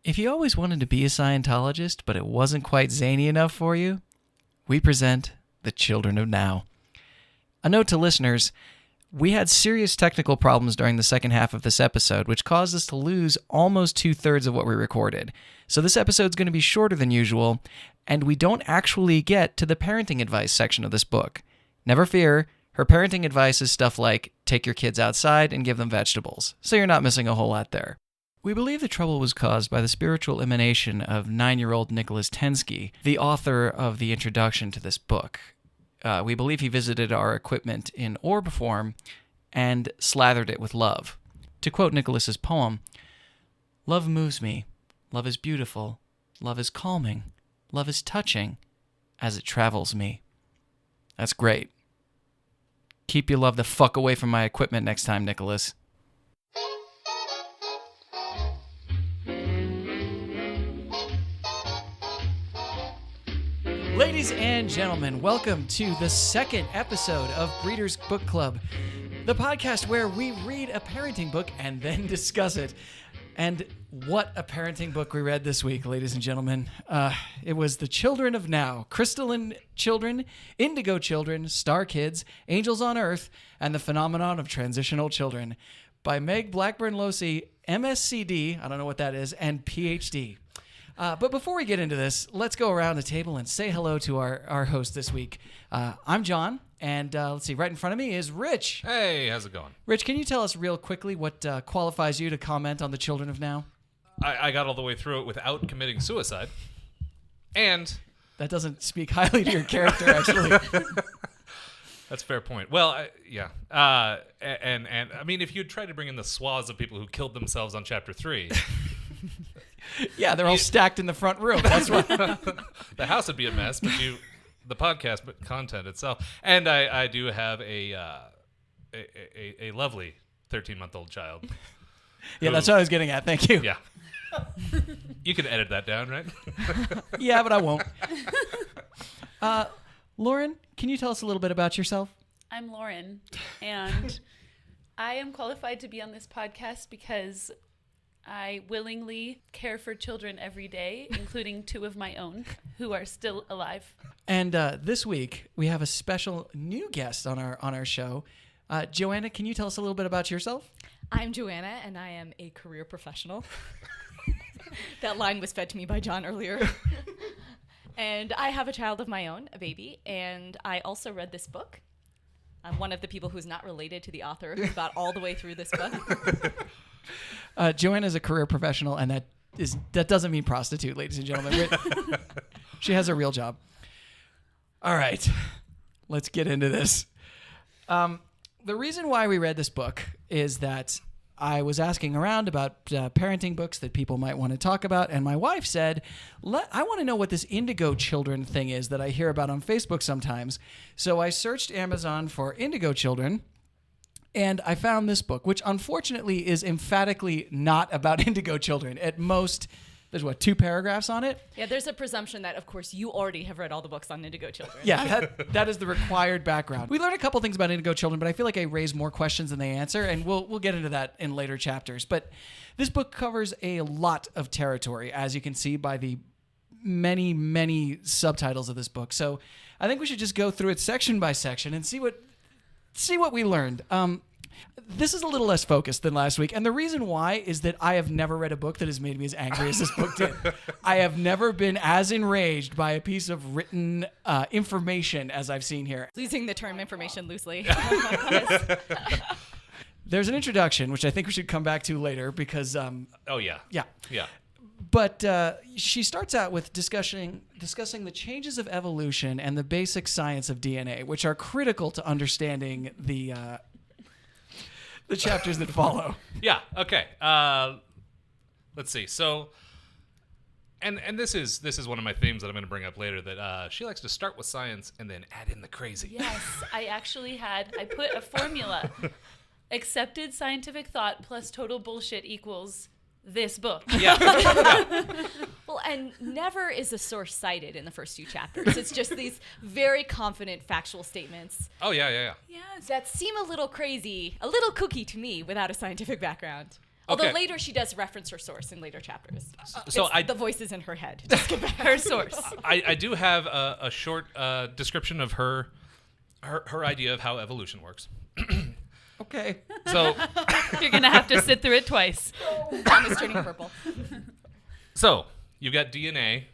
If you always wanted to be a Scientologist, but it wasn't quite zany enough for you, we present The Children of Now. A note to listeners, we had serious technical problems during the second half of this episode, which caused us to lose almost 2/3 of what we recorded. So this episode's going to be shorter than usual, and we don't actually get to the parenting advice section of this book. Never fear, her parenting advice is stuff like, take your kids outside and give them vegetables, so you're not missing a whole lot there. We believe the trouble was caused by the spiritual emanation of 9-year-old Nicholas Tensky, the author of the introduction to this book. We believe he visited our equipment in orb form and slathered it with love. To quote Nicholas's poem, "Love moves me, love is beautiful, love is calming, love is touching, as it travels me." That's great. Keep your love the fuck away from my equipment next time, Nicholas. Ladies and gentlemen, welcome to the second episode of Breeders' Book Club, the podcast where we read a parenting book and then discuss it. And what a parenting book we read this week, ladies and gentlemen. It was The Children of Now, Crystalline Children, Indigo Children, Star Kids, Angels on Earth, and the Phenomenon of Transitional Children by Meg Losey, MSCD, I don't know what that is, and Ph.D. But before we get into this, let's go around the table and say hello to our host this week. I'm John, and let's see, right in front of me is Rich. Hey, how's it going? Rich, can you tell us real quickly what qualifies you to comment on The Children of Now? I got all the way through it without committing suicide. And That doesn't speak highly to your character, actually. that's a fair point. Well, yeah. And I mean, if you'd tried to bring in the swaths of people who killed themselves on chapter 3... Yeah, they're all stacked in the front room. That's what. The house would be a mess, but the podcast content itself. And I do have a lovely 13-month-old child. Yeah, that's what I was getting at. Thank you. Yeah. You can edit that down, right? Yeah, but I won't. Lauren, can you tell us a little bit about yourself? I'm Lauren, and I am qualified to be on this podcast because I willingly care for children every day, including 2 of my own who are still alive. And this week we have a special new guest on our show. Joanna, can you tell us a little bit about yourself? I'm Joanna, and I am a career professional. That line was fed to me by John earlier. And I have a child of my own, a baby, and I also read this book. I'm one of the people who's not related to the author who got all the way through this book. Joanna is a career professional, and that doesn't mean prostitute, ladies and gentlemen. She has a real job. All right, let's get into this. The reason why we read this book is that I was asking around about parenting books that people might want to talk about, and my wife said, I want to know what this Indigo Children thing is that I hear about on Facebook sometimes. So I searched Amazon for Indigo Children, and I found this book, which unfortunately is emphatically not about indigo children. At most, there's 2 paragraphs on it? Yeah, there's a presumption that, of course, you already have read all the books on indigo children. Yeah, that is the required background. We learned a couple things about indigo children, but I feel like I raise more questions than they answer, and we'll get into that in later chapters. But this book covers a lot of territory, as you can see by the many, many subtitles of this book. So I think we should just go through it section by section and see what we learned. This is a little less focused than last week, and the reason why is that I have never read a book that has made me as angry as this book did. I have never been as enraged by a piece of written information as I've seen here. Using the term information loosely. There's an introduction, which I think we should come back to later because... Oh, yeah. Yeah. Yeah. But she starts out with discussing the changes of evolution and the basic science of DNA, which are critical to understanding the chapters that follow. Yeah. Okay. Let's see. So, and this is one of my themes that I'm going to bring up later. That she likes to start with science and then add in the crazy. Yes, I put a formula. Accepted scientific thought plus total bullshit equals this book. Yeah. Well, and never is a source cited in the first 2 chapters. It's just these very confident factual statements. Oh, yeah. Yes, that seem a little crazy, a little kooky to me without a scientific background. Although Okay. later she does reference her source in later chapters. So The voices in her head. Just get back. Her source. I do have a short description of her idea of how evolution works. Okay. So You're going to have to sit through it twice. John is turning purple. So, you've got DNA,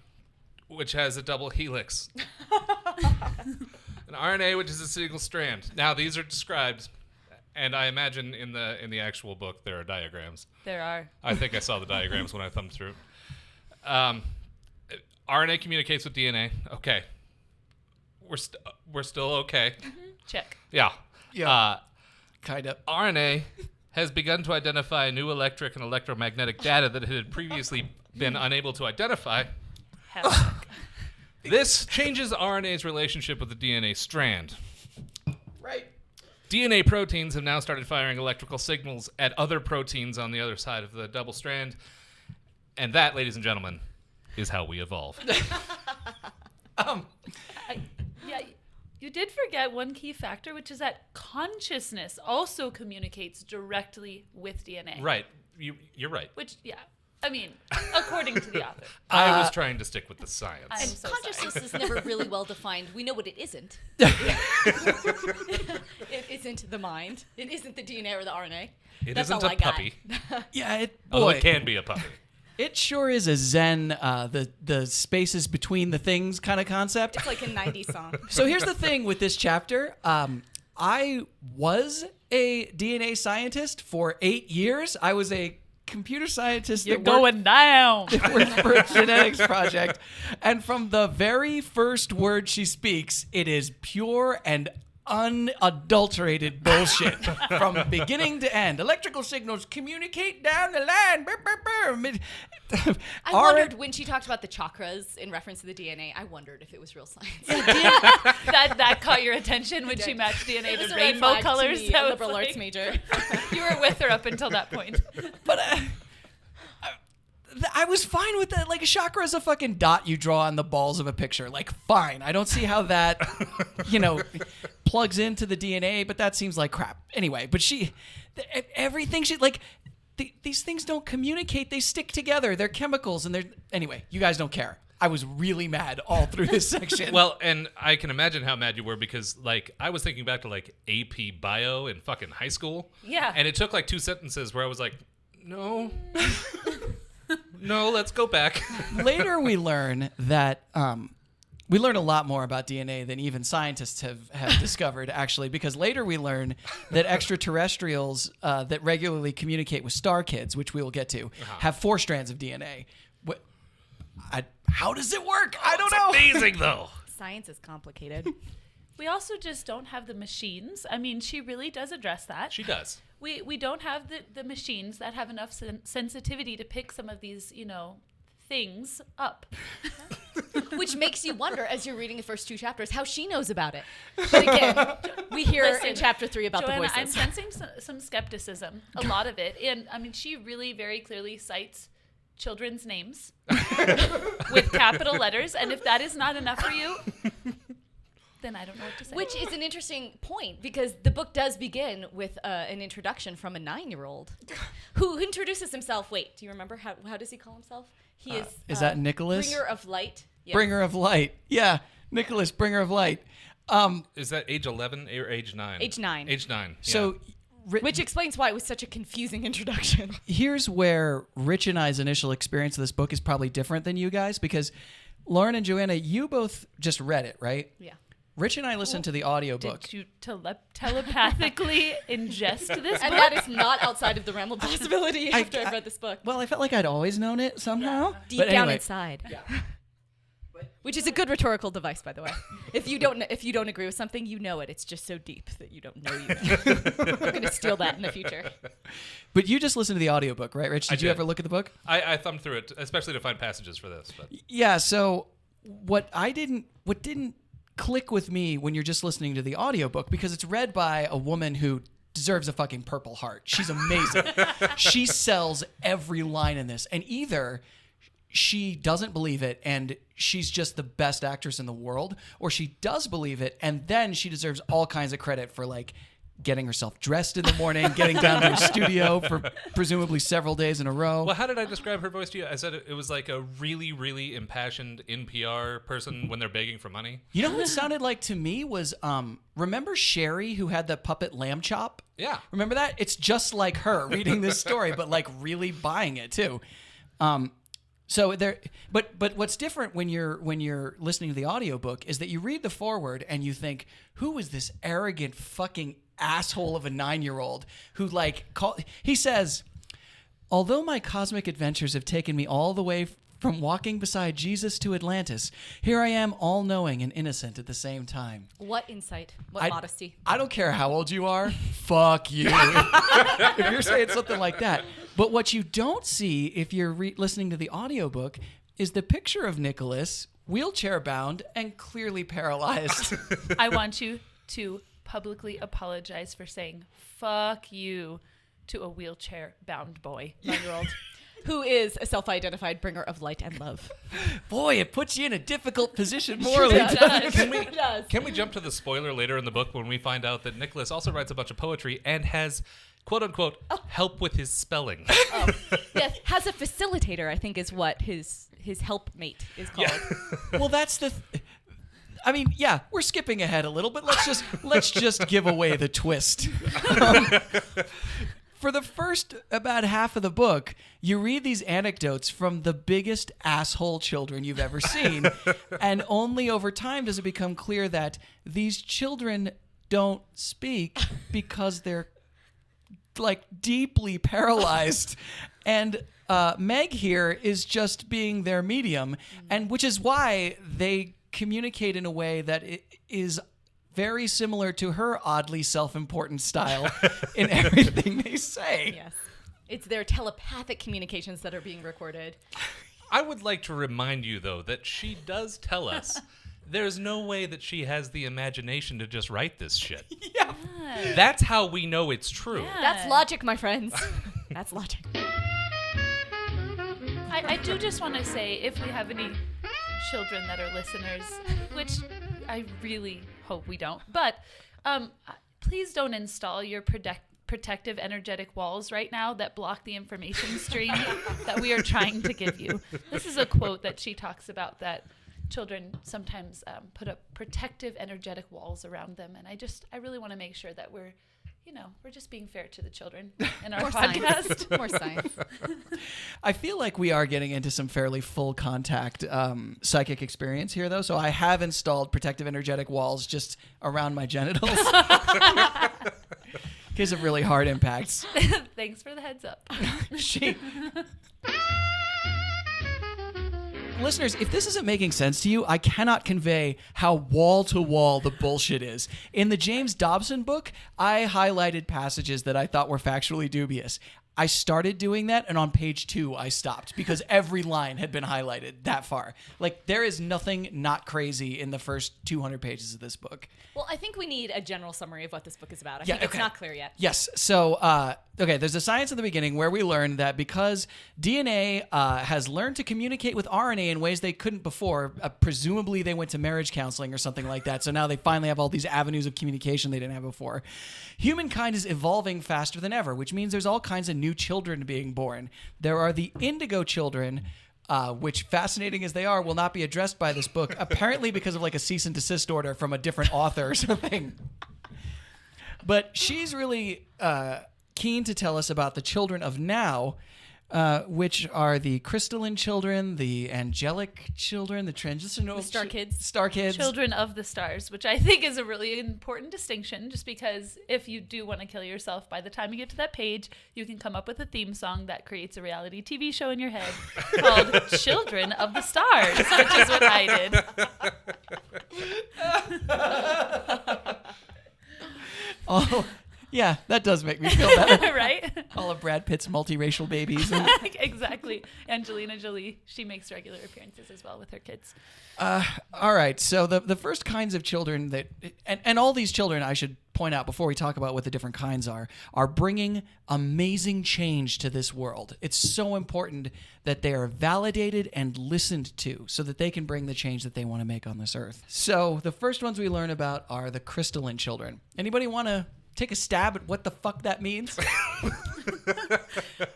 which has a double helix. An RNA, which is a single strand. Now, these are described, and I imagine in the actual book there are diagrams. There are. I think I saw the diagrams when I thumbed through. RNA communicates with DNA. Okay. We're still okay. Check. Yeah. Yeah. Kind of. RNA has begun to identify new electric and electromagnetic data that it had previously been unable to identify. Hashtag. This changes RNA's relationship with the DNA strand. Right. DNA proteins have now started firing electrical signals at other proteins on the other side of the double strand. And that, ladies and gentlemen, is how we evolve. Yeah, you did forget one key factor, which is that consciousness also communicates directly with DNA. Right. You're right. Which, yeah, I mean, according to the author. I was trying to stick with the science. I'm so sorry. Consciousness is never really well defined. We know what it isn't. It isn't the mind. It isn't the DNA or the RNA. It That's isn't all a I got. puppy. Yeah, Although boy, it can be a puppy. it sure is a Zen, the spaces between the things kind of concept. It's like a 90s song. So here's the thing with this chapter. I was a DNA scientist for 8 years. I was a computer scientist You're that going down. worked for a genetics project. And from the very first word she speaks, it is pure and unadulterated bullshit from beginning to end. Electrical signals communicate down the line. I wondered when she talked about the chakras in reference to the DNA, I wondered if it was real science. that caught your attention when she matched DNA It was to a red rainbow flag colors. to me, That a was liberal like- arts major. You were with her up until that point. But I was fine with that. Like a chakra is a fucking dot you draw on the balls of a picture. Like, fine. I don't see how that, plugs into the DNA, but that seems like crap. Anyway, but everything these things don't communicate. They stick together. They're chemicals and anyway, you guys don't care. I was really mad all through this section. Well, and I can imagine how mad you were because, I was thinking back to, AP Bio in fucking high school. Yeah. And it took, 2 sentences where I was like, no. No, let's go back. Later we learn that we learn a lot more about DNA than even scientists have discovered, actually, because later we learn that extraterrestrials that regularly communicate with star kids, which we will get to, have 4 strands of DNA. How does it work? I don't know. Amazing, though. Science is complicated. We also just don't have the machines. I mean, she really does address that. She does. We don't have the machines that have enough sensitivity to pick some of these, things up. Which makes you wonder, as you're reading the first 2 chapters, how she knows about it. But again, we hear Listen, in chapter 3 about Joanna, the I'm voices. sensing some skepticism, a lot of it. And, I mean, she really very clearly cites children's names with capital letters. And if that is not enough for you, then I don't know what to say. Which is an interesting point because the book does begin with an introduction from a 9-year-old who introduces himself. Wait, do you remember how does he call himself? He Is that Nicholas? Bringer of Light. Yeah. Bringer of Light. Yeah, Nicholas, Bringer of Light. Is that age 11 or age 9? Age 9. Age 9. Yeah. So, Which explains why it was such a confusing introduction. here's where Rich and I's initial experience of this book is probably different than you guys because Lauren and Joanna, you both just read it, right? Yeah. Rich and I listened to the audiobook. Did you telepathically ingest this And book? that is not outside of the realm of possibility after I've read this book. Well, I felt like I'd always known it somehow. Deep But down anyway, inside. Which is a good rhetorical device, by the way. If you don't agree with something, you know it. It's just so deep that you don't know you know. We're going to steal that in the future. But you just listened to the audiobook, right, Rich? Did you did. ever look at the book? I thumbed through it, especially to find passages for this. But Yeah, so what didn't click with me when you're just listening to the audiobook, because it's read by a woman who deserves a fucking Purple Heart. She's amazing. She sells every line in this. And either she doesn't believe it and she's just the best actress in the world, or she does believe it and then she deserves all kinds of credit for getting herself dressed in the morning, getting down to a studio for presumably several days in a row. Well, how did I describe her voice to you? I said it was like a really, really impassioned NPR person when they're begging for money. You know what it sounded like to me was, remember Sherry who had the puppet lamb chop? Yeah. Remember that? It's just like her reading this story, but like really buying it too. So there, but what's different when you're listening to the audiobook is that you read the foreword and you think, who is this arrogant fucking asshole of a 9-year-old who he says, although my cosmic adventures have taken me all the way from walking beside Jesus to Atlantis, here I am all knowing and innocent at the same time. What insight, what modesty. I don't care how old you are. Fuck you. If you're saying something like that. But what you don't see if you're listening to the audiobook is the picture of Nicholas, wheelchair bound and clearly paralyzed. I want you to publicly apologize for saying fuck you to a wheelchair-bound boy, 9-year-old. Who is a self-identified bringer of light and love. Boy, it puts you in a difficult position morally. It does. Can we jump to the spoiler later in the book when we find out that Nicholas also writes a bunch of poetry and has, quote unquote, help with his spelling? Yes, has a facilitator, I think is what his helpmate is called. Yeah. Well, that's I mean, yeah, we're skipping ahead a little, but let's just give away the twist. For the first about half of the book, you read these anecdotes from the biggest asshole children you've ever seen, and only over time does it become clear that these children don't speak because they're like deeply paralyzed. And Meg here is just being their medium, and which is why they communicate in a way that is very similar to her oddly self-important style in everything they say. Yes. It's their telepathic communications that are being recorded. I would like to remind you, though, that she does tell us there's no way that she has the imagination to just write this shit. Yeah. That's how we know it's true. Yeah. That's logic, my friends. That's logic. I do just want to say, if we have any children that are listeners, which I really hope we don't, but please don't install your protective energetic walls right now that block the information stream that we are trying to give you. This is a quote that she talks about, that children sometimes put up protective energetic walls around them, and I really want to make sure that we're just being fair to the children in our podcast. More science. I feel like we are getting into some fairly full contact psychic experience here, though. So I have installed protective energetic walls just around my genitals in case of really hard impacts. Thanks for the heads up. Listeners, if this isn't making sense to you, I cannot convey how wall-to-wall the bullshit is. In the James Dobson book, I highlighted passages that I thought were factually dubious. I started doing that, and on page 2, I stopped because every line had been highlighted that far. Like, there is nothing not crazy in the first 200 pages of this book. Well, I think we need a general summary of what this book is about. I think it's not clear yet. Yes. So, there's a science at the beginning where we learn that because DNA has learned to communicate with RNA in ways they couldn't before, presumably they went to marriage counseling or something like that, so now they finally have all these avenues of communication they didn't have before. Humankind is evolving faster than ever, which means there's all kinds of new children being born. There are the indigo children, which, fascinating as they are, will not be addressed by this book, apparently because of like a cease and desist order from a different author or something. But she's really keen to tell us about the children of now, which are the crystalline children, the angelic children, the transitional... The star kids. Star kids. Children of the stars, which I think is a really important distinction, just because if you do want to kill yourself, by the time you get to that page, you can come up with a theme song that creates a reality TV show in your head called Children of the Stars, which is what I did. Oh, yeah, that does make me feel better. Right? All of Brad Pitt's multiracial babies. Exactly. Angelina Jolie, she makes regular appearances as well with her kids. All right, so the first kinds of children that, and all these children, I should point out before we talk about what the different kinds are bringing amazing change to this world. It's so important that they are validated and listened to so that they can bring the change that they want to make on this earth. So the first ones we learn about are the crystalline children. Anybody want to take a stab at what the fuck that means?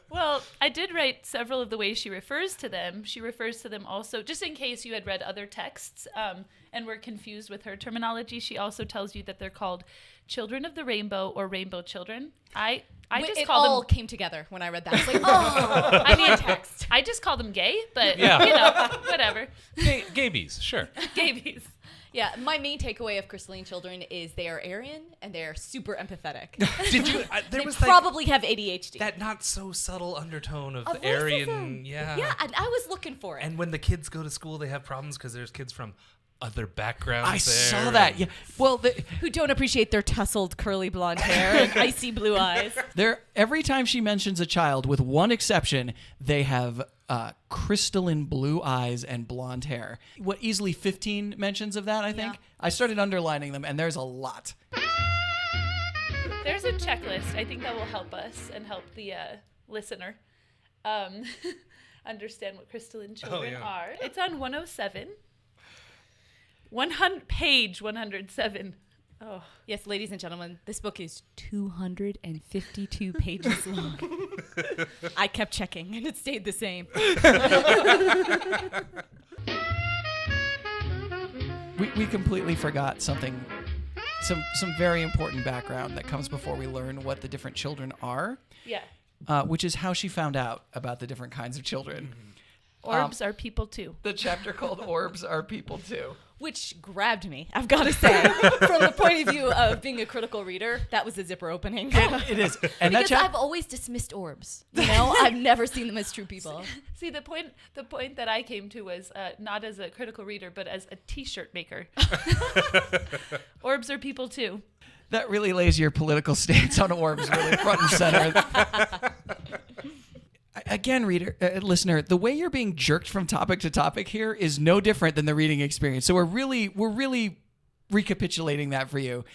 Well, I did write several of the ways she refers to them. She refers to them also, just in case you had read other texts and were confused with her terminology, she also tells you that they're called children of the rainbow or rainbow children. I just it call all them... came together when I read that. I was like, oh, I mean, text. I just call them gay, but, whatever. Gabies, sure. Gabies. Yeah, my main takeaway of crystalline children is they are Aryan and they are super empathetic. Did you? There They was probably have ADHD. that not so subtle undertone of Of the Aryan. racism. Yeah. Yeah, and I was looking for it. And when the kids go to school, they have problems because there's kids from other backgrounds. I saw there. that. Yeah. Well, Who don't appreciate their tousled curly blonde hair and icy blue eyes. every time she mentions a child, with one exception, they have crystalline blue eyes and blonde hair. What, easily 15 mentions of that, I think? Yeah. I started underlining them, and there's a lot. There's a checklist. I think that will help us and help the listener understand what crystalline children are. It's on 107. Page 107. Oh. Yes, ladies and gentlemen, this book is 252 pages long. I kept checking, and it stayed the same. We completely forgot something, some very important background that comes before we learn what the different children are, which is how she found out about the different kinds of children. Orbs are people too. The chapter called Orbs Are People Too. Which grabbed me, I've got to say. From the point of view of being a critical reader, that was a zipper opening. It is. And because I've always dismissed orbs. You know, I've never seen them as true people. See, the point that I came to was not as a critical reader, but as a T-shirt maker. Orbs are people too. That really lays your political stance on orbs really front and center. Again, listener, the way you're being jerked from topic to topic here is no different than the reading experience. So we're really recapitulating that for you.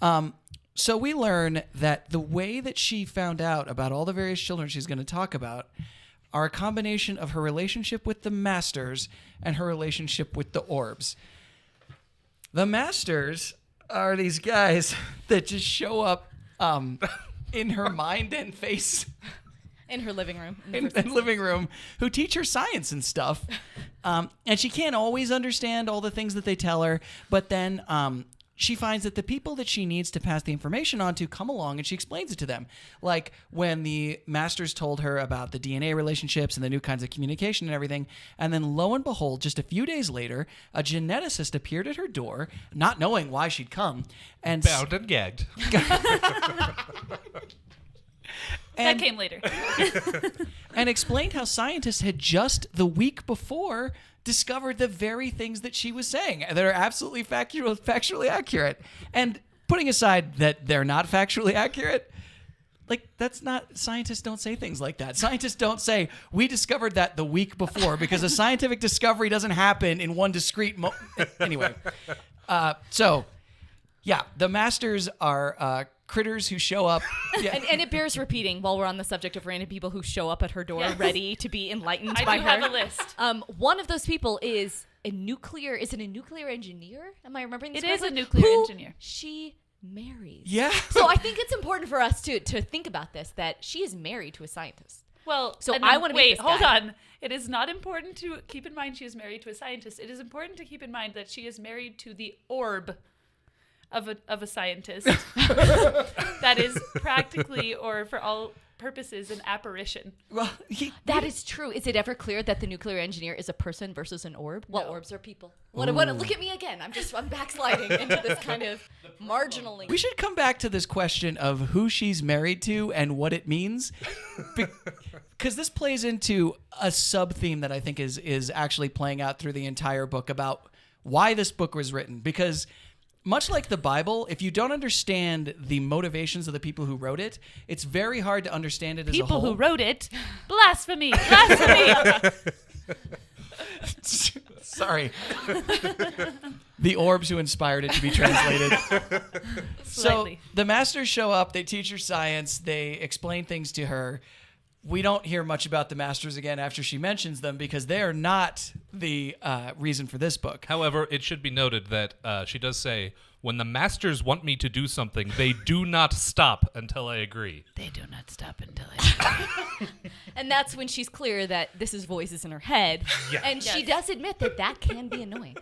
So we learn that the way that she found out about all the various children she's going to talk about are a combination of her relationship with the masters and her relationship with the orbs. The masters are these guys that just show up in her mind and face. In her living room. In living room, who teach her science and stuff. And she can't always understand all the things that they tell her, but then she finds that the people that she needs to pass the information on to come along and she explains it to them. Like when the masters told her about the DNA relationships and the new kinds of communication and everything, and then lo and behold, just a few days later, a geneticist appeared at her door, not knowing why she'd come, and Bound and gagged. That came later. And explained how scientists had just the week before discovered the very things that she was saying that are absolutely factually accurate. And putting aside that they're not factually accurate, like that's not, scientists don't say things like that. Scientists don't say, we discovered that the week before, because a scientific discovery doesn't happen in one discrete moment. Anyway, so yeah, the masters are critters who show up. Yeah. And it bears repeating while we're on the subject of random people who show up at her door ready to be enlightened by her. I do have a list. One of those people is a nuclear engineer? Am I remembering this correctly? It is a nuclear engineer. She marries. Yeah. So I think it's important for us to think about this, that she is married to a scientist. Well, so I want to wait. Hold on. It is not important to keep in mind she is married to a scientist. It is important to keep in mind that she is married to the orb of a scientist. That is practically, or for all purposes, an apparition. Well, that is true. Is it ever clear that the nuclear engineer is a person versus an orb? Well, orbs are people. What? Look at me again. I'm backsliding into this kind of marginally. We should come back to this question of who she's married to and what it means, because this plays into a sub-theme that I think is actually playing out through the entire book about why this book was written. Because much like the Bible, if you don't understand the motivations of the people who wrote it, it's very hard to understand it as a whole. People who wrote it, blasphemy, blasphemy. Sorry. The orbs who inspired it to be translated. So the masters show up, they teach her science, they explain things to her. We don't hear much about the masters again after she mentions them because they're not the reason for this book. However, it should be noted that she does say, when the masters want me to do something, they do not stop until I agree. They do not stop until I. And that's when she's clear that this is voices in her head. Yeah. And she does admit that can be annoying.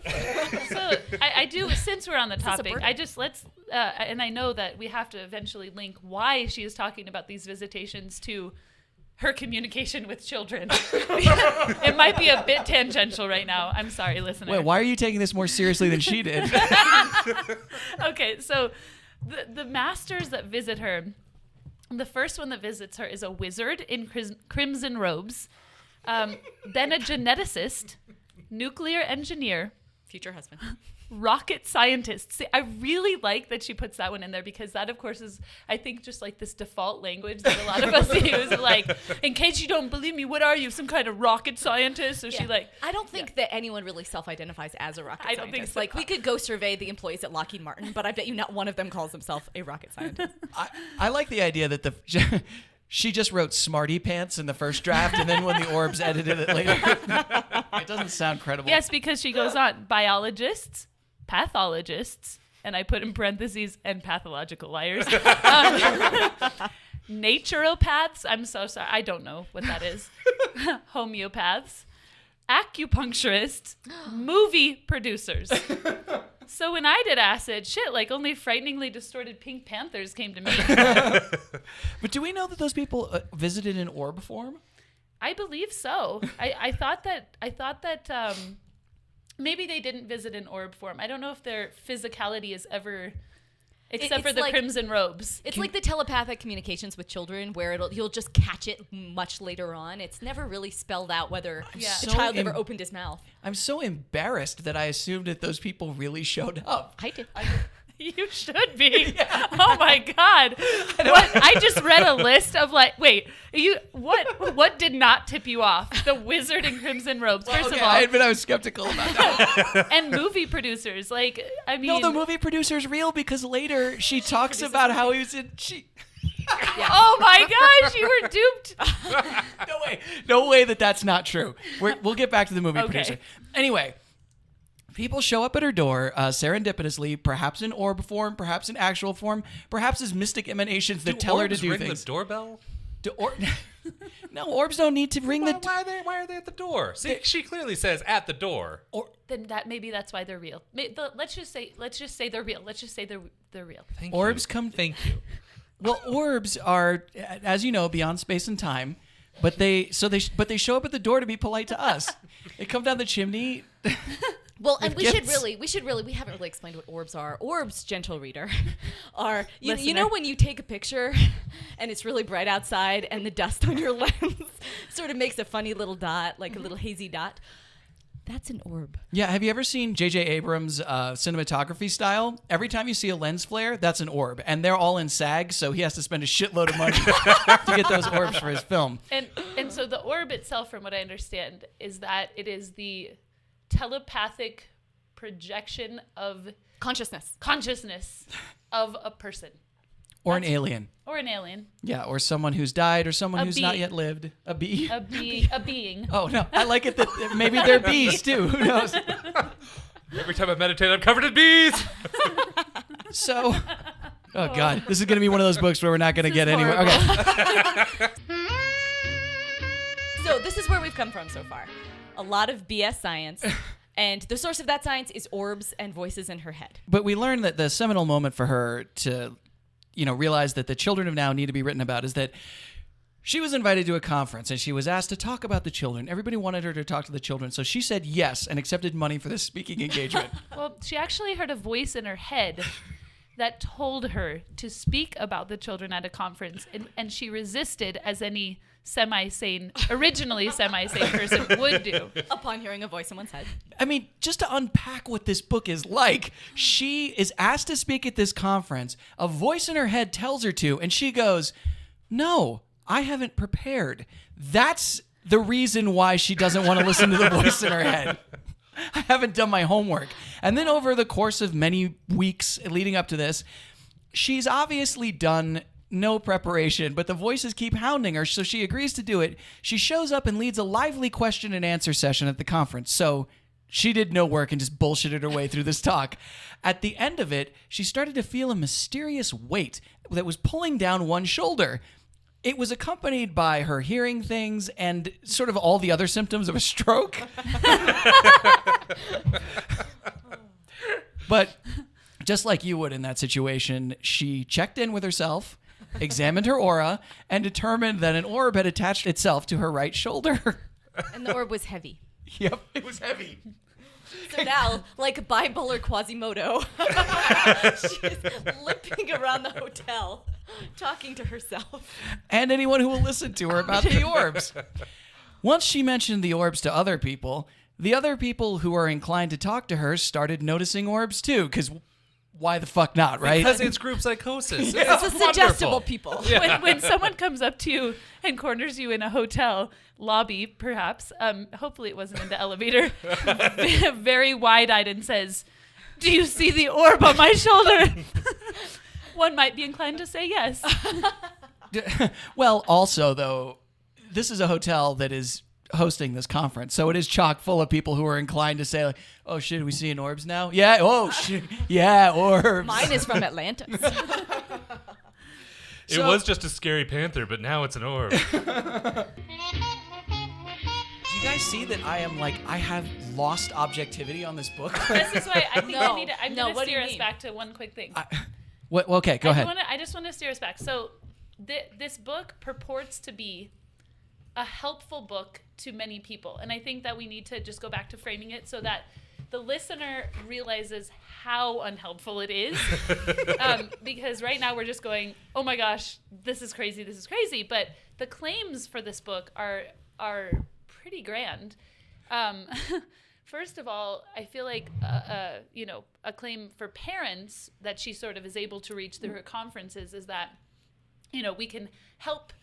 So I do, since we're on the is a topic, burden. I just and I know that we have to eventually link why she is talking about these visitations to her communication with children. It might be a bit tangential right now. I'm sorry, listener. Wait, why are you taking this more seriously than she did? Okay, so the masters that visit her, the first one that visits her is a wizard in crimson robes, then a geneticist, nuclear engineer, Future husband. rocket scientist. See, I really like that she puts that one in there because that, of course, is, I think, just like this default language that a lot of us use. Like, in case you don't believe me, what are you, some kind of rocket scientist? Or she like... I don't think that anyone really self-identifies as a rocket I scientist. don't think so. Like, we could go survey the employees at Lockheed Martin, but I bet you not one of them calls himself a rocket scientist. I like the idea that she just wrote Smarty Pants in the first draft, and then when the Orbs edited it later, it doesn't sound credible. Yes, because she goes on, biologists, pathologists, and I put in parentheses, and pathological liars. Naturopaths, I'm so sorry, I don't know what that is. Homeopaths, acupuncturists, movie producers. So when I did acid, like only frighteningly distorted Pink Panthers came to me. But do we know that those people visited in orb form? I believe so. I thought that maybe they didn't visit in orb form. I don't know if their physicality is ever, except for the like, crimson robes. It's like the telepathic communications with children where you'll just catch it much later on. It's never really spelled out whether the so child ever opened his mouth. I'm so embarrassed that I assumed that those people really showed up. I did. You should be. Yeah. Oh my God! I just read a list of what did not tip you off? The wizard in crimson robes. First of all, I admit I was skeptical about that. and movie producers. Like, I mean, No, the movie producer's real because later she talks about how he was in. Oh my gosh, you were duped. No way that's not true. We'll get back to the movie Okay. producer. Anyway, people show up at her door serendipitously, perhaps in orb form, perhaps in actual form, perhaps as mystic emanations that tell her to orbs do ring things. the doorbell? No, orbs don't need to ring the. Why are they at the door? See, she clearly says at the door. Then maybe that's why they're real. Let's just say they're real. Let's just say they're real. Orbs come. Thank you. Well, orbs are, as you know, beyond space and time, but they show up at the door to be polite to us. They come down the chimney. Well, and we gifts. should really, we haven't really explained what orbs are. Orbs, gentle reader, are, you Listener. know when you take a picture and it's really bright outside and the dust on your lens sort of makes a funny little dot, like a little hazy dot? That's an orb. Yeah, have you ever seen J.J. Abrams' cinematography style? Every time you see a lens flare, that's an orb. And they're all in SAG, so he has to spend a shitload of money to get those orbs for his film. And so the orb itself, from what I understand, is that it is the telepathic projection of Consciousness of a person. Or an alien. Or an alien. Yeah, or someone who's died, or someone A who's bee. not yet lived. A bee. A being. Oh, no, I like it that maybe they're bees, too. Who knows? Every time I meditate, I'm covered in bees. So, oh, God, this is going to be one of those books where we're not going to get anywhere. Okay. So this is where we've come from so far. A lot of BS science. And the source of that science is orbs and voices in her head. But we learned that the seminal moment for her to, realize that the children of now need to be written about is that she was invited to a conference and she was asked to talk about the children. Everybody wanted her to talk to the children. So she said yes and accepted money for this speaking engagement. Well, she actually heard a voice in her head that told her to speak about the children at a conference, and she resisted, as any originally semi-sane person would do. Upon hearing a voice in one's head. I mean, just to unpack what this book is like, she is asked to speak at this conference. A voice in her head tells her to, and she goes, "No, I haven't prepared." That's the reason why she doesn't want to listen to the voice in her head. I haven't done my homework. And then over the course of many weeks leading up to this, she's obviously done no preparation, but the voices keep hounding her, so she agrees to do it. She shows up and leads a lively question and answer session at the conference. So she did no work and just bullshitted her way through this talk. At the end of it, she started to feel a mysterious weight that was pulling down one shoulder. It was accompanied by her hearing things and sort of all the other symptoms of a stroke. But just like you would in that situation, she checked in with herself, examined her aura, and determined that an orb had attached itself to her right shoulder. And the orb was heavy. Yep, it was heavy. So now, like bipolar Quasimodo, she's limping around the hotel, talking to herself. And anyone who will listen to her about the orbs. Once she mentioned the orbs to other people, the other people who are inclined to talk to her started noticing orbs too, because why the fuck not, right? Because it's group psychosis. It's the suggestible people. When someone comes up to you and corners you in a hotel lobby, perhaps, hopefully it wasn't in the elevator, very wide-eyed and says, "Do you see the orb on my shoulder?" One might be inclined to say yes. Well, also, though, this is a hotel that is hosting this conference, so it is chock full of people who are inclined to say, like, "Oh shit, are we seeing orbs now?" Yeah. Oh shit. Yeah, orbs. Mine is from Atlantis. It was just a scary panther, but now it's an orb. Do you guys see that I have lost objectivity on this book? This is why I think No. I'm No, going to what do you steer us mean? back to one quick thing. Okay, go ahead. I just want to steer us back. So this book purports to be a helpful book to many people. And I think that we need to just go back to framing it so that the listener realizes how unhelpful it is. Because right now we're just going, oh my gosh, this is crazy. But the claims for this book are pretty grand. First of all, I feel like a claim for parents that she sort of is able to reach through her conferences is that, we can help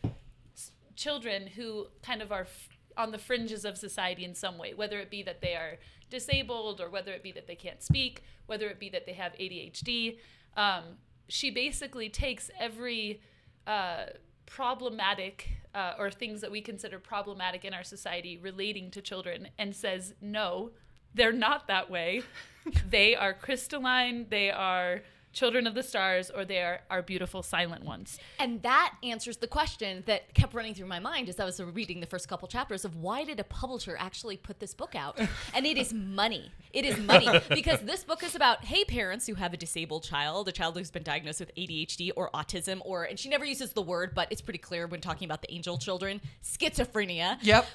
children who kind of are on the fringes of society in some way, whether it be that they are disabled or whether it be that they can't speak, whether it be that they have ADHD. She basically takes every problematic or things that we consider problematic in our society relating to children and says, no, they're not that way. They are crystalline. They are children of the stars, or they are our beautiful silent ones. And that answers the question that kept running through my mind as I was reading the first couple chapters of why did a publisher actually put this book out? And it is money. It is money because this book is about, hey, parents who have a disabled child, a child who's been diagnosed with ADHD or autism, and she never uses the word, but it's pretty clear when talking about the angel children, schizophrenia. Yep.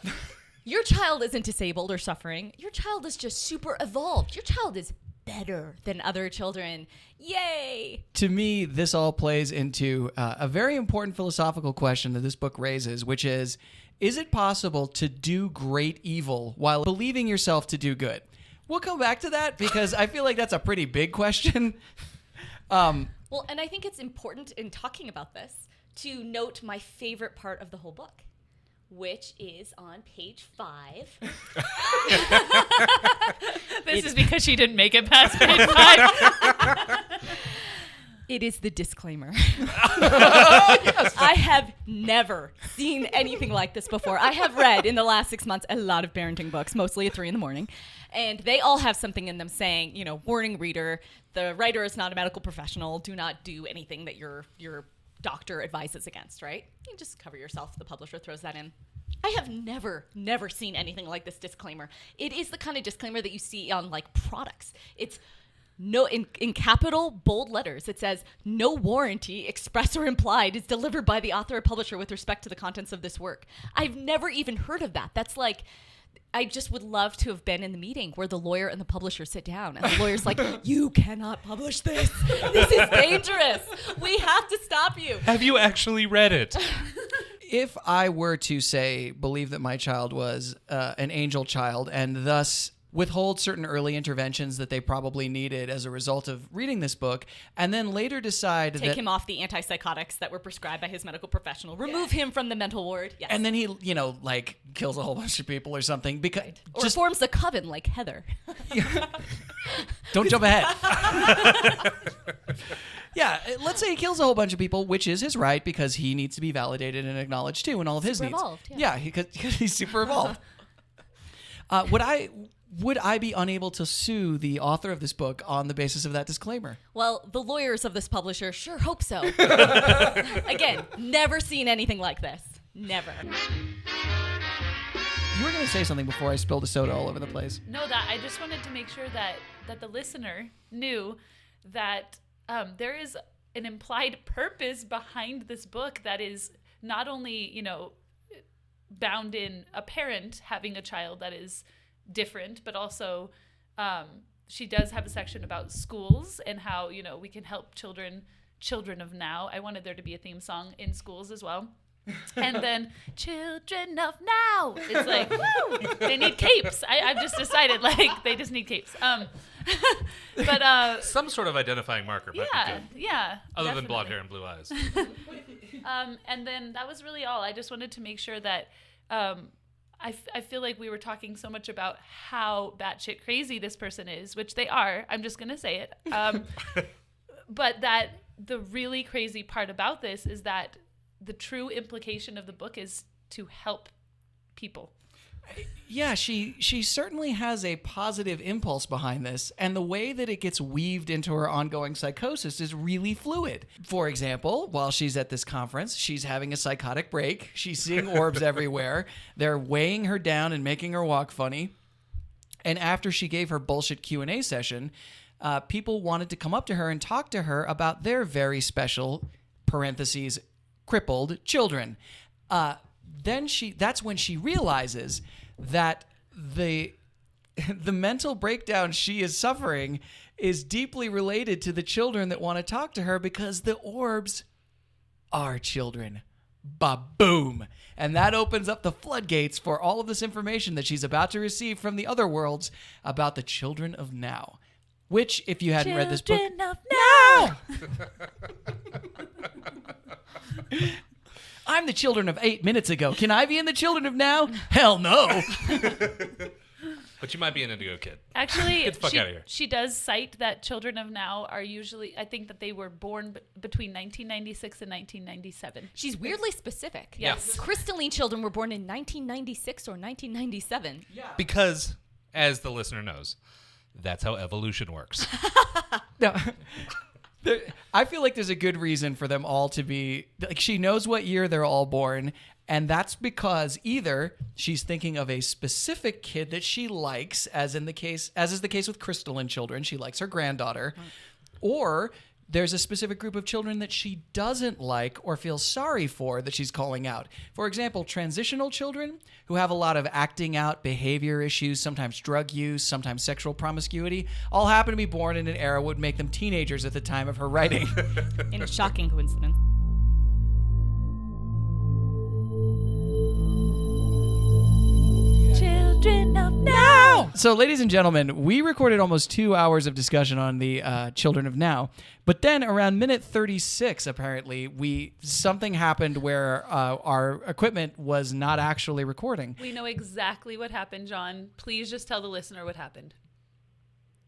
Your child isn't disabled or suffering. Your child is just super evolved. Your child is better than other children. Yay! To me, this all plays into a very important philosophical question that this book raises, which is it possible to do great evil while believing yourself to do good? We'll come back to that because I feel like that's a pretty big question. Well, and I think it's important in talking about this to note my favorite part of the whole book, which is on page 5. This is because she didn't make it past page 5. It is the disclaimer. I have never seen anything like this before. I have read in the last 6 months a lot of parenting books, mostly at 3 a.m, and they all have something in them saying, warning reader, the writer is not a medical professional. Do not do anything that your doctor advises against, right? You just cover yourself. The publisher throws that in. I have never seen anything like this disclaimer. It is the kind of disclaimer that you see on products. It's no in capital bold letters. It says no warranty, express or implied, is delivered by the author or publisher with respect to the contents of this work. I've never even heard of that. That's like, I just would love to have been in the meeting where the lawyer and the publisher sit down and the lawyer's like, you cannot publish this. This is dangerous. We have to stop you. Have you actually read it? If I were to say, believe that my child was an angel child and thus withhold certain early interventions that they probably needed as a result of reading this book, and then later decide Take him off the antipsychotics that were prescribed by his medical professional. Remove him from the mental ward. Yes. And then he, kills a whole bunch of people or something. Because or forms a coven like Heather. Don't jump ahead. Yeah, let's say he kills a whole bunch of people, which is his right because he needs to be validated and acknowledged too, and all of his Super needs. evolved, Yeah, because he's super evolved. Would I be unable to sue the author of this book on the basis of that disclaimer? Well, the lawyers of this publisher sure hope so. Again, never seen anything like this. Never. You were going to say something before I spilled a soda all over the place. No, that I just wanted to make sure that the listener knew that there is an implied purpose behind this book that is not only, bound in a parent having a child that is different, but also she does have a section about schools and how, we can help children of now. I wanted there to be a theme song in schools as well. And then children of now. It's like, woo, they need capes. I've just decided they just need capes. But Some sort of identifying marker might be good. Yeah. Other than definitely. blonde hair and blue eyes. And then that was really all. I just wanted to make sure that I feel like we were talking so much about how batshit crazy this person is, which they are. I'm just going to say it. But that the really crazy part about this is that the true implication of the book is to help people. Yeah, she certainly has a positive impulse behind this, and the way that it gets weaved into her ongoing psychosis is really fluid. For example, while she's at this conference, she's having a psychotic break. She's seeing orbs everywhere. They're weighing her down and making her walk funny. And after she gave her bullshit Q&A session, people wanted to come up to her and talk to her about their very special, parentheses, crippled children. That's when she realizes that the mental breakdown she is suffering is deeply related to the children that want to talk to her because the orbs are children. Ba-boom. And that opens up the floodgates for all of this information that she's about to receive from the other worlds about the children of now. Which, if you hadn't read this book... Children of now! I'm the children of 8 minutes ago. Can I be in the children of now? Hell no. But you might be an Indigo kid. Actually, Get the fuck outta here. she does cite that children of now are usually, I think that they were born between 1996 and 1997. She's weirdly specific. Yes. Crystalline children were born in 1996 or 1997. Yeah. Because, as the listener knows, that's how evolution works. No. I feel like there's a good reason for them all to be like she knows what year they're all born, and that's because either she's thinking of a specific kid that she likes, as is the case with crystalline children, she likes her granddaughter, or there's a specific group of children that she doesn't like or feels sorry for that she's calling out. For example, transitional children who have a lot of acting out behavior issues, sometimes drug use, sometimes sexual promiscuity, all happen to be born in an era would make them teenagers at the time of her writing. In a shocking coincidence. Children of now! So, ladies and gentlemen, we recorded almost 2 hours of discussion on the Children of Now, but then around minute 36, apparently, something happened where our equipment was not actually recording. We know exactly what happened, John. Please just tell the listener what happened.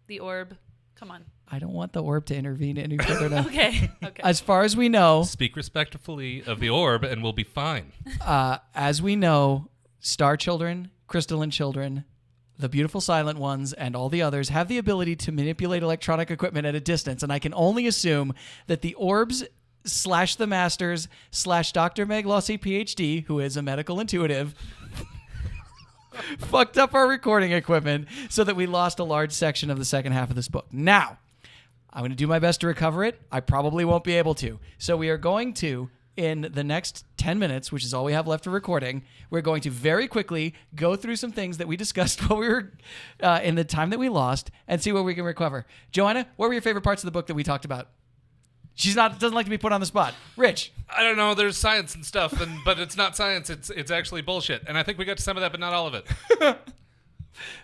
The orb. Come on. I don't want the orb to intervene any further. Now. Okay. As far as we know, Speak respectfully of the orb and we'll be fine. as we know, star children, crystalline children, the beautiful silent ones, and all the others have the ability to manipulate electronic equipment at a distance, and I can only assume that the orbs / the masters / Dr. Meg Losey, Ph.D., who is a medical intuitive, fucked up our recording equipment so that we lost a large section of the second half of this book. Now, I'm going to do my best to recover it. I probably won't be able to. So we are going to, in the next 10 minutes, which is all we have left for recording, we're going to very quickly go through some things that we discussed while we were in the time that we lost and see what we can recover. Joanna, what were your favorite parts of the book that we talked about? Doesn't like to be put on the spot. Rich. I don't know. There's science and stuff, but it's not science. It's actually bullshit. And I think we got to some of that, but not all of it.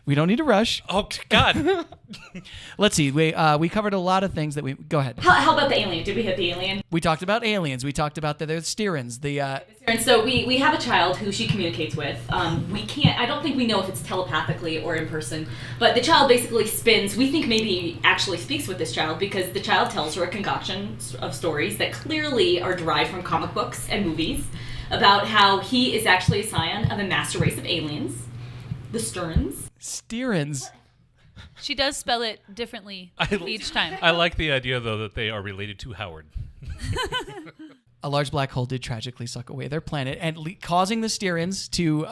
We don't need to rush. Oh, God. Let's see. We covered a lot of things that we... Go ahead. How about the alien? Did we hit the alien? We talked about aliens. We talked about the Styrins. And so we have a child who she communicates with. I don't think we know if it's telepathically or in person, but the child basically spins, we think maybe actually speaks with this child because the child tells her a concoction of stories that clearly are derived from comic books and movies about how he is actually a scion of a master race of aliens, the Styrins. Styrins. She does spell it differently each time. I like the idea, though, that they are related to Howard. A large black hole did tragically suck away their planet and causing the Styrins to...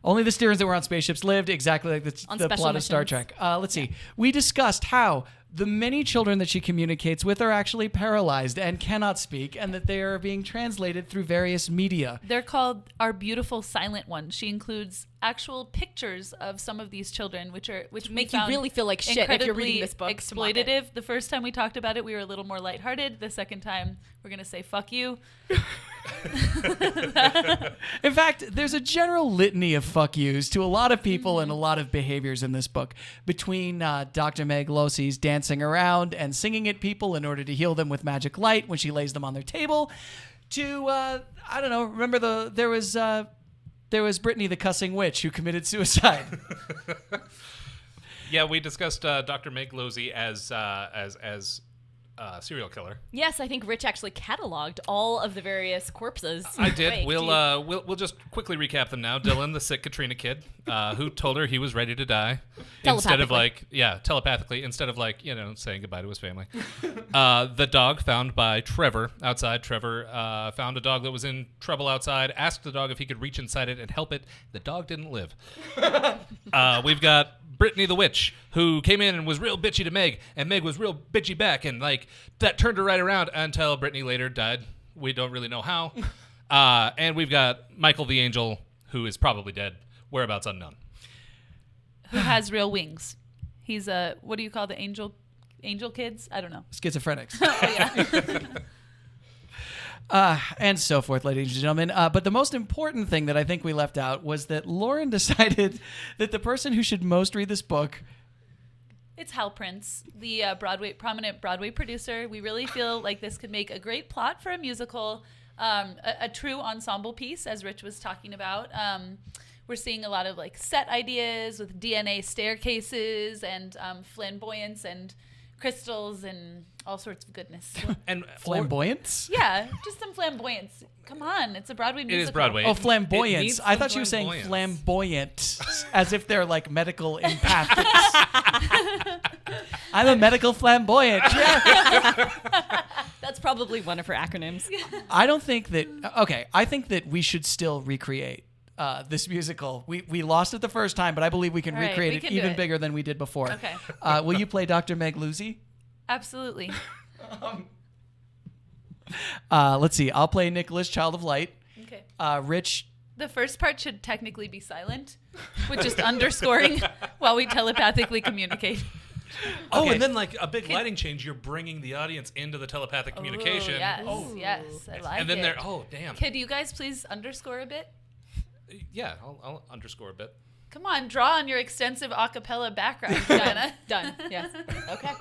only the Styrins that were on spaceships lived, exactly like the plot of Star Trek. Let's see. We discussed how the many children that she communicates with are actually paralyzed and cannot speak, and that they are being translated through various media. They're called Our Beautiful Silent Ones. She includes actual pictures of some of these children, which make you really feel like shit if you're reading this book. Exploitative. The first time we talked about it, we were a little more lighthearted. The second time, we're going to say, fuck you. In fact, there's a general litany of fuck yous to a lot of people and a lot of behaviors in this book, between Dr. Meg Losey's dancing around and singing at people in order to heal them with magic light when she lays them on their table, to I don't know. Remember there was Brittany the cussing witch who committed suicide. Yeah, we discussed Dr. Meg Losey as serial killer. Yes, I think Rich actually cataloged all of the various corpses. I did. Wait, We'll just quickly recap them now. Dylan, the sick Katrina kid, who told her he was ready to die instead of telepathically, instead of saying goodbye to his family. The dog found by Trevor outside. Trevor found a dog that was in trouble outside. Asked the dog if he could reach inside it and help it. The dog didn't live. We've got Brittany the witch, who came in and was real bitchy to Meg, and Meg was real bitchy back, and that turned her right around until Brittany later died. We don't really know how. And we've got Michael the angel, who is probably dead, whereabouts unknown. Who has real wings. He's what do you call the angel kids? I don't know. Schizophrenics. Oh, yeah. And so forth, ladies and gentlemen. But the most important thing that I think we left out was that Lauren decided that the person who should most read this book... It's Hal Prince, the prominent Broadway producer. We really feel like this could make a great plot for a musical, a true ensemble piece, as Rich was talking about. We're seeing a lot of set ideas with DNA staircases and flamboyance and crystals and all sorts of goodness. And Flamboyance? Yeah, just some flamboyance. Come on, it's a Broadway musical. It is Broadway. Oh, flamboyance. I thought she was saying flamboyant, as if they're medical empathics. I'm a medical flamboyant. Yeah. That's probably one of her acronyms. I don't think that... Okay, I think that we should still recreate this musical. We lost it the first time, but I believe we can recreate it even bigger than we did before. Okay. Will you play Dr. Meg Losey? Absolutely. Let's see. I'll play Nicholas, Child of Light. Okay. Rich. The first part should technically be silent, with just underscoring while we telepathically communicate. Oh, Okay. and then a big lighting change, you're bringing the audience into the telepathic communication. Yes, I like it. And then they're, damn. Could you guys please underscore a bit? Yeah, I'll underscore a bit. Come on, draw on your extensive a cappella background, Diana. Done. Yes. Okay.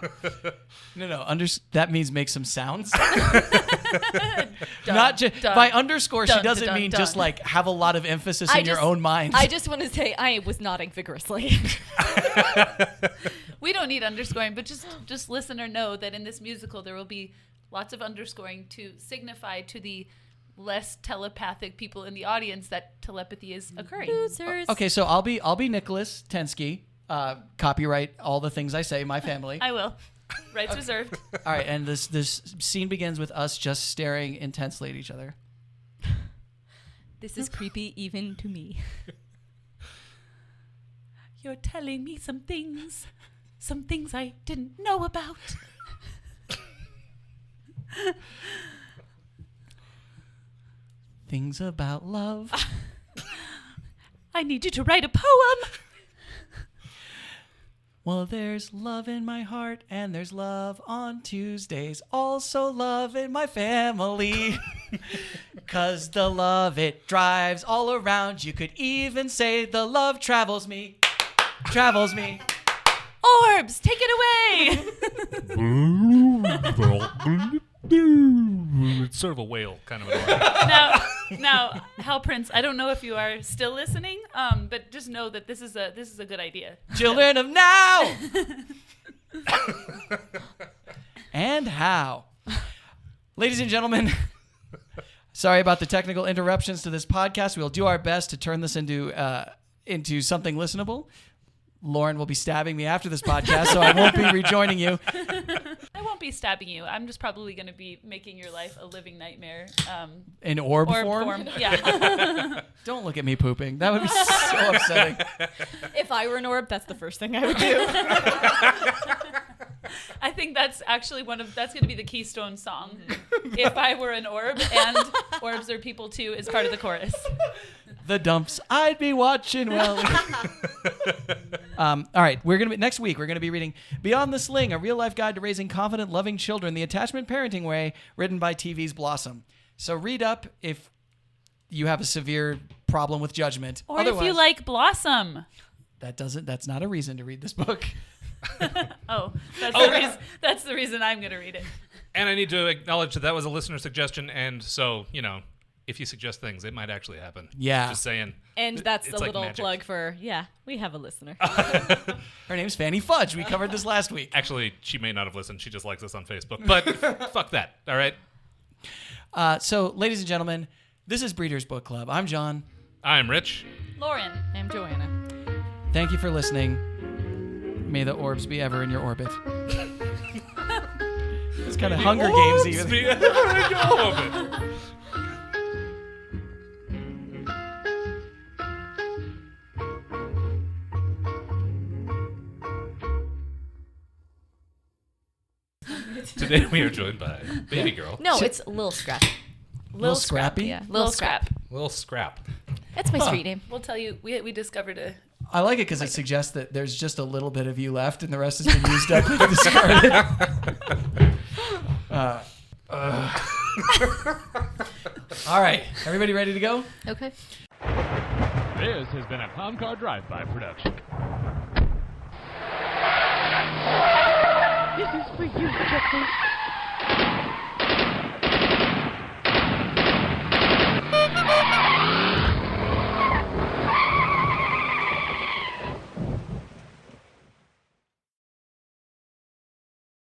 No. That means make some sounds. Not just by underscore. She doesn't mean just have a lot of emphasis in your own mind. I just want to say I was nodding vigorously. We don't need underscoring, but just listen or know that in this musical there will be lots of underscoring to signify to the less telepathic people in the audience that telepathy is occurring. Losers. Okay, so I'll be Nicholas Tensky. Copyright all the things I say, my family. I will. Rights reserved. All right, and this scene begins with us just staring intensely at each other. This is creepy even to me. You're telling me some things I didn't know about. Things about love. I need you to write a poem. Well, there's love in my heart, and there's love on Tuesdays. Also love in my family. 'Cause the love, it drives all around. You could even say the love travels me. travels me. Orbs, take it away. It's sort of a whale kind of an orb. Now, Hal Prince, I don't know if you are still listening, but just know that this is a good idea. Children of now. And how. Ladies and gentlemen, sorry about the technical interruptions to this podcast. We'll do our best to turn this into something listenable. Lauren will be stabbing me after this podcast, so I won't be rejoining you. I won't be stabbing you. I'm just probably going to be making your life a living nightmare. In orb form? Yeah. Don't look at me pooping. That would be so upsetting. If I were an orb, that's the first thing I would do. I think that's actually that's going to be the Keystone song. If I were an orb, and orbs are people too, is part of the chorus. The dumps I'd be watching well. All right, next week we're gonna be reading Beyond the Sling, a real life guide to raising confident, loving children the attachment parenting way, written by TV's Blossom. So read up if you have a severe problem with judgment. Or if you like Blossom. That's not a reason to read this book. That's the reason I'm gonna read it. And I need to acknowledge that was a listener suggestion, and so, if you suggest things, it might actually happen. Yeah. Just saying. And that's it's a like little magic. plug for, we have a listener. Her name's Fanny Fudge. We covered this last week. Actually, she may not have listened. She just likes us on Facebook. But fuck that. All right? So, ladies and gentlemen, this is Breeders' Book Club. I'm John. I'm Rich. Lauren. I'm Joanna. Thank you for listening. May the orbs be ever in your orbit. It's kind of Hunger Games even. Be ever in your orbit. Today we are joined by Baby Girl. No, it's Lil Scrap. Little Scrappy? Yeah, Lil Scrap. Little Scrap. That's my street name. We'll tell you, we discovered a... I like it because it suggests that there's just a little bit of you left and the rest has been used up and discarded. All right. Everybody ready to go? Okay. This has been a Comcar Drive-By production. This is for you, Jeffrey.